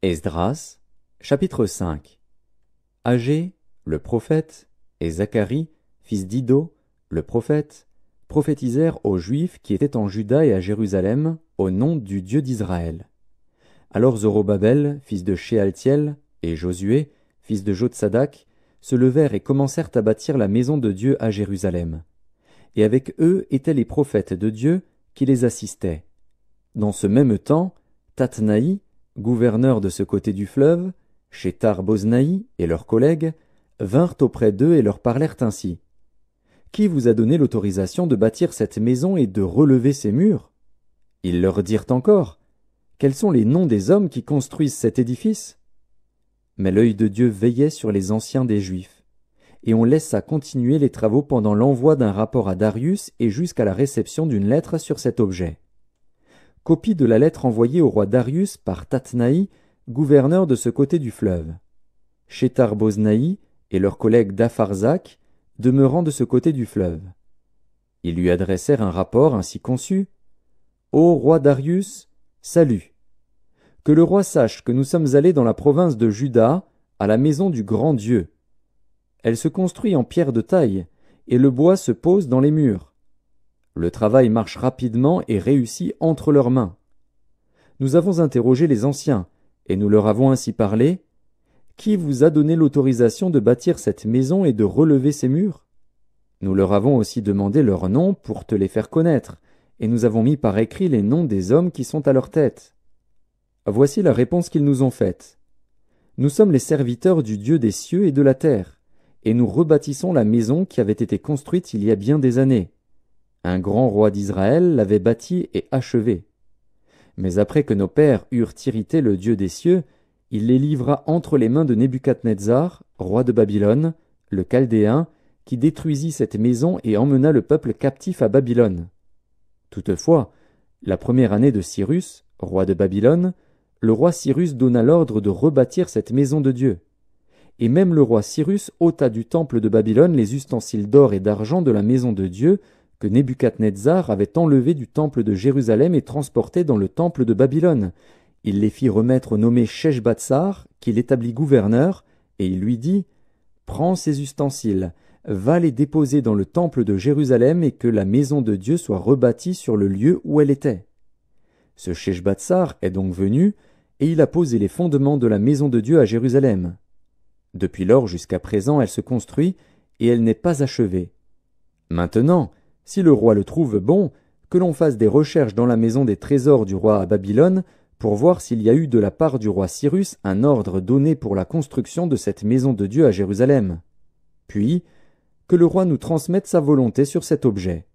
Esdras, chapitre 5. Agé, le prophète, et Zacharie, fils d'Iddo, le prophète, prophétisèrent aux Juifs qui étaient en Juda et à Jérusalem, au nom du Dieu d'Israël. Alors Zorobabel, fils de Shealtiel, et Josué, fils de Jotsadak, se levèrent et commencèrent à bâtir la maison de Dieu à Jérusalem. Et avec eux étaient les prophètes de Dieu qui les assistaient. Dans ce même temps, Tatnaï, gouverneur de ce côté du fleuve, Shethar-Boznaï et leurs collègues, vinrent auprès d'eux et leur parlèrent ainsi. « Qui vous a donné l'autorisation de bâtir cette maison et de relever ses murs ?» Ils leur dirent encore, « Quels sont les noms des hommes qui construisent cet édifice ?» Mais l'œil de Dieu veillait sur les anciens des Juifs, et on laissa continuer les travaux pendant l'envoi d'un rapport à Darius et jusqu'à la réception d'une lettre sur cet objet. Copie de la lettre envoyée au roi Darius par Tatnaï, gouverneur de ce côté du fleuve. Shethar-Boznaï et leurs collègues d'Apharzak, demeurant de ce côté du fleuve. Ils lui adressèrent un rapport ainsi conçu. « Ô roi Darius, salut. Que le roi sache que nous sommes allés dans la province de Juda, à la maison du grand Dieu. Elle se construit en pierre de taille, et le bois se pose dans les murs. Le travail marche rapidement et réussit entre leurs mains. Nous avons interrogé les anciens, et nous leur avons ainsi parlé. Qui vous a donné l'autorisation de bâtir cette maison et de relever ses murs? Nous leur avons aussi demandé leurs noms pour te les faire connaître, et nous avons mis par écrit les noms des hommes qui sont à leur tête. Voici la réponse qu'ils nous ont faite. Nous sommes les serviteurs du Dieu des cieux et de la terre, et nous rebâtissons la maison qui avait été construite il y a bien des années. Un grand roi d'Israël l'avait bâtie et achevée. Mais après que nos pères eurent irrité le Dieu des cieux, il les livra entre les mains de Nebuchadnezzar, roi de Babylone, le Chaldéen, qui détruisit cette maison et emmena le peuple captif à Babylone. Toutefois, la première année de Cyrus, roi de Babylone, le roi Cyrus donna l'ordre de rebâtir cette maison de Dieu. Et même le roi Cyrus ôta du temple de Babylone les ustensiles d'or et d'argent de la maison de Dieu que Nebuchadnezzar avait enlevés du temple de Jérusalem et transportés dans le temple de Babylone. Il les fit remettre au nommé Sheshbatsar, qu'il établit gouverneur, et il lui dit « Prends ces ustensiles, va les déposer dans le temple de Jérusalem et que la maison de Dieu soit rebâtie sur le lieu où elle était. » Ce Sheshbatsar est donc venu, et il a posé les fondements de la maison de Dieu à Jérusalem. Depuis lors jusqu'à présent elle se construit, et elle n'est pas achevée. Maintenant, si le roi le trouve bon, que l'on fasse des recherches dans la maison des trésors du roi à Babylone, pour voir s'il y a eu de la part du roi Cyrus un ordre donné pour la construction de cette maison de Dieu à Jérusalem. Puis, que le roi nous transmette sa volonté sur cet objet.